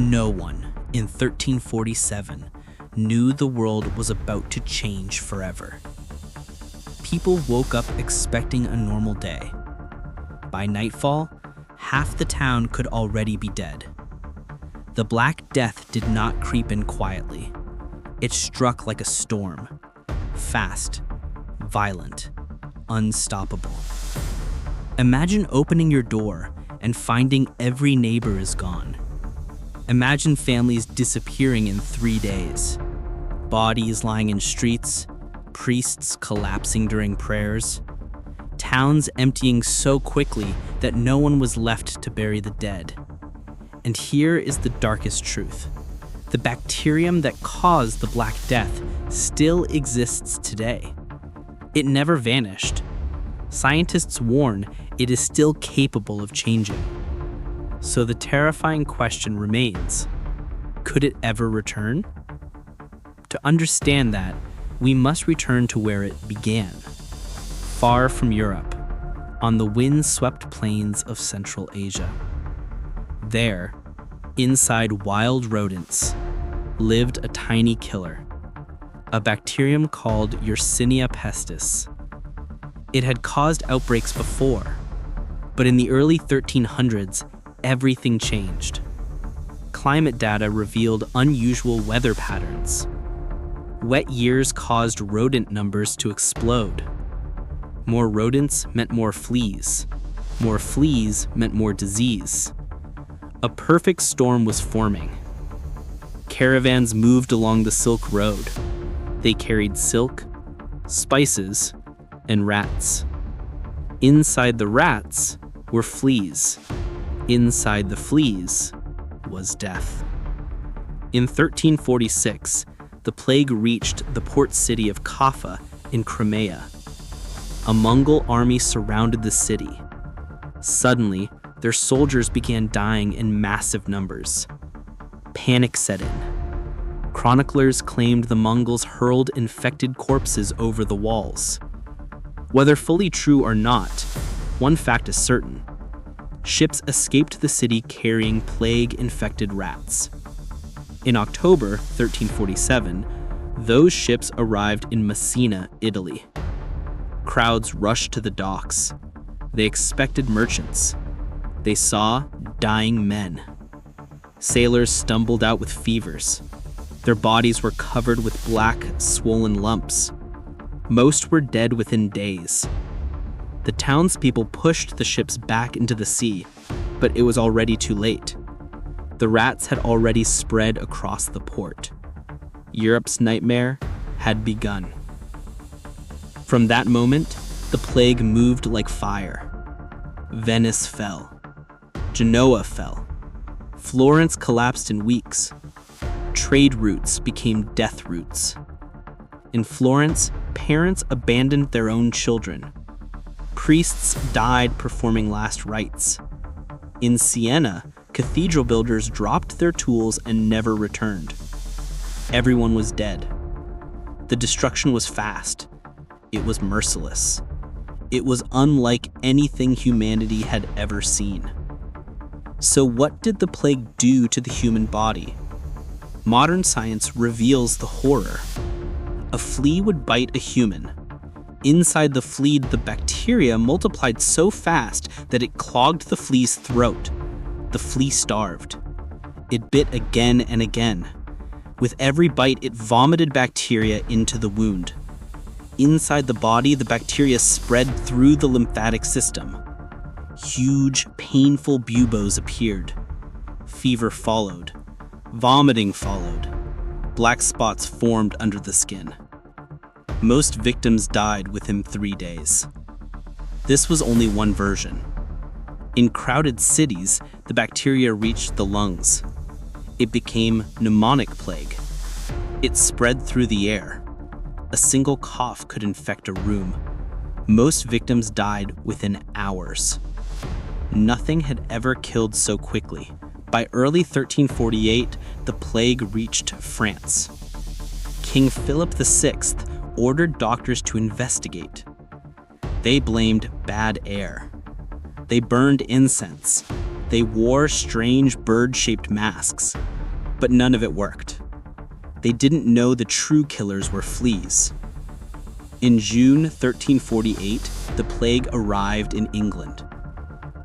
No one in 1347 knew the world was about to change forever. People woke up expecting a normal day. By nightfall, half the town could already be dead. The Black Death did not creep in quietly. It struck like a storm, fast, violent, unstoppable. Imagine opening your door and finding every neighbor is gone. Imagine families disappearing in 3 days, bodies lying in streets, priests collapsing during prayers, towns emptying so quickly that no one was left to bury the dead. And here is the darkest truth. The bacterium that caused the Black Death still exists today. It never vanished. Scientists warn it is still capable of changing. So the terrifying question remains, could it ever return? To understand that, we must return to where it began, far from Europe, on the wind-swept plains of Central Asia. There, inside wild rodents, lived a tiny killer, a bacterium called Yersinia pestis. It had caused outbreaks before, but in the early 1300s, everything changed. Climate data revealed unusual weather patterns. Wet years caused rodent numbers to explode. More rodents meant more fleas. More fleas meant more disease. A perfect storm was forming. Caravans moved along the Silk Road. They carried silk, spices, and rats. Inside the rats were fleas. Inside the fleas was death. In 1346, the plague reached the port city of Kaffa in Crimea. A Mongol army surrounded the city. Suddenly, their soldiers began dying in massive numbers. Panic set in. Chroniclers claimed the Mongols hurled infected corpses over the walls. Whether fully true or not, one fact is certain. Ships escaped the city carrying plague-infected rats. In October 1347, those ships arrived in Messina, Italy. Crowds rushed to the docks. They expected merchants. They saw dying men. Sailors stumbled out with fevers. Their bodies were covered with black, swollen lumps. Most were dead within days. The townspeople pushed the ships back into the sea, but it was already too late. The rats had already spread across the port. Europe's nightmare had begun. From that moment, the plague moved like fire. Venice fell. Genoa fell. Florence collapsed in weeks. Trade routes became death routes. In Florence, parents abandoned their own children. Priests died performing last rites. In Siena, cathedral builders dropped their tools and never returned. Everyone was dead. The destruction was fast. It was merciless. It was unlike anything humanity had ever seen. So what did the plague do to the human body? Modern science reveals the horror. A flea would bite a human. Inside the flea, the bacteria multiplied so fast that it clogged the flea's throat. The flea starved. It bit again and again. With every bite, it vomited bacteria into the wound. Inside the body, the bacteria spread through the lymphatic system. Huge, painful buboes appeared. Fever followed. Vomiting followed. Black spots formed under the skin. Most victims died within 3 days. This was only one version. In crowded cities, the bacteria reached the lungs. It became pneumonic plague. It spread through the air. A single cough could infect a room. Most victims died within hours. Nothing had ever killed so quickly. By early 1348, the plague reached France. King Philip VI ordered doctors to investigate. They blamed bad air. They burned incense. They wore strange bird-shaped masks, but none of it worked. They didn't know the true killers were fleas. In June 1348, the plague arrived in England.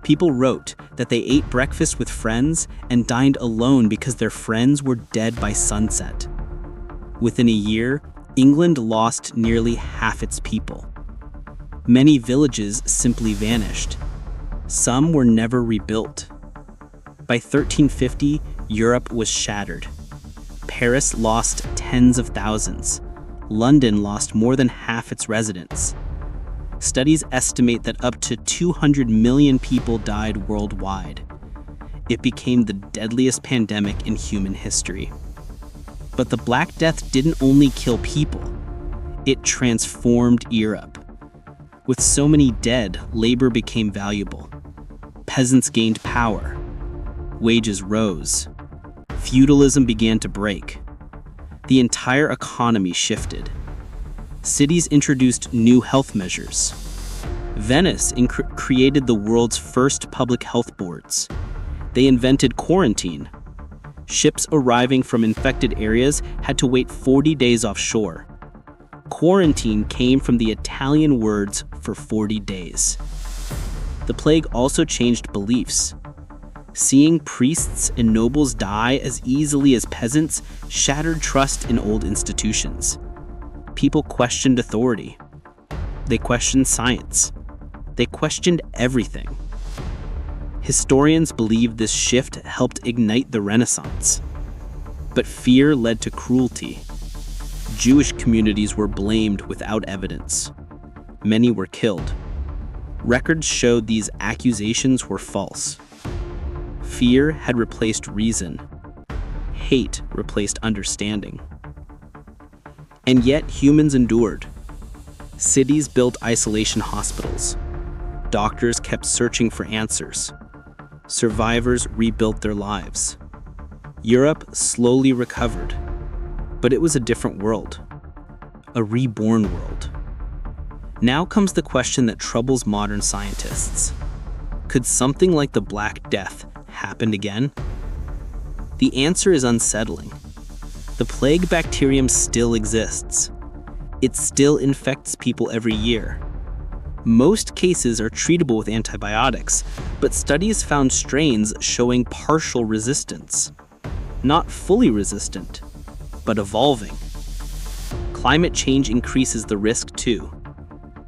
People wrote that they ate breakfast with friends and dined alone because their friends were dead by sunset. Within a year, England lost nearly half its people. Many villages simply vanished. Some were never rebuilt. By 1350, Europe was shattered. Paris lost tens of thousands. London lost more than half its residents. Studies estimate that up to 200 million people died worldwide. It became the deadliest pandemic in human history. But the Black Death didn't only kill people, it transformed Europe. With so many dead, labor became valuable. Peasants gained power. Wages rose. Feudalism began to break. The entire economy shifted. Cities introduced new health measures. Venice created the world's first public health boards. They invented quarantine. Ships arriving from infected areas had to wait 40 days offshore. Quarantine came from the Italian words for 40 days. The plague also changed beliefs. Seeing priests and nobles die as easily as peasants shattered trust in old institutions. People questioned authority. They questioned science. They questioned everything. Historians believe this shift helped ignite the Renaissance. But fear led to cruelty. Jewish communities were blamed without evidence. Many were killed. Records showed these accusations were false. Fear had replaced reason. Hate replaced understanding. And yet humans endured. Cities built isolation hospitals. Doctors kept searching for answers. Survivors rebuilt their lives. Europe slowly recovered. But it was a different world. A reborn world. Now comes the question that troubles modern scientists. Could something like the Black Death happen again? The answer is unsettling. The plague bacterium still exists. It still infects people every year. Most cases are treatable with antibiotics, but studies found strains showing partial resistance. Not fully resistant, but evolving. Climate change increases the risk too.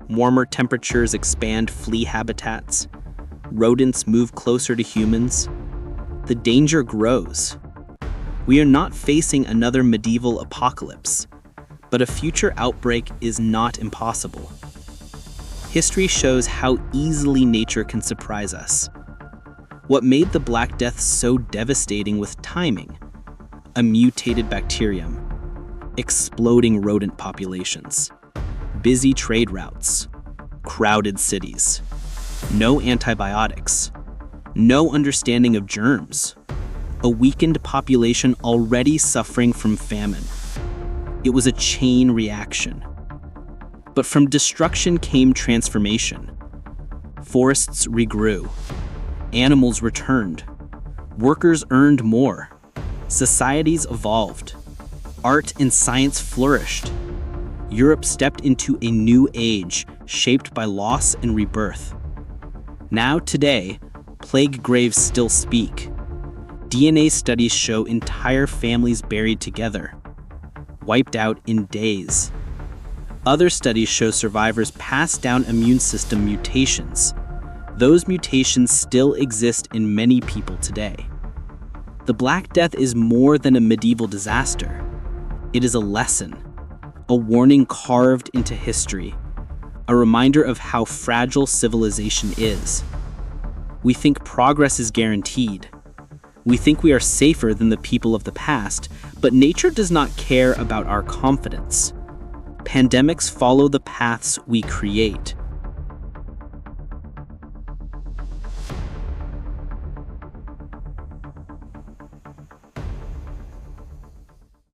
Warmer temperatures expand flea habitats. Rodents move closer to humans. The danger grows. We are not facing another medieval apocalypse, but a future outbreak is not impossible. History shows how easily nature can surprise us. What made the Black Death so devastating was timing. A mutated bacterium, exploding rodent populations, busy trade routes, crowded cities, no antibiotics, no understanding of germs, a weakened population already suffering from famine. It was a chain reaction. But from destruction came transformation. Forests regrew. Animals returned. Workers earned more. Societies evolved. Art and science flourished. Europe stepped into a new age shaped by loss and rebirth. Now today, plague graves still speak. DNA studies show entire families buried together, wiped out in days. Other studies show survivors pass down immune system mutations. Those mutations still exist in many people today. The Black Death is more than a medieval disaster. It is a lesson, a warning carved into history, a reminder of how fragile civilization is. We think progress is guaranteed. We think we are safer than the people of the past, but nature does not care about our confidence. Pandemics follow the paths we create.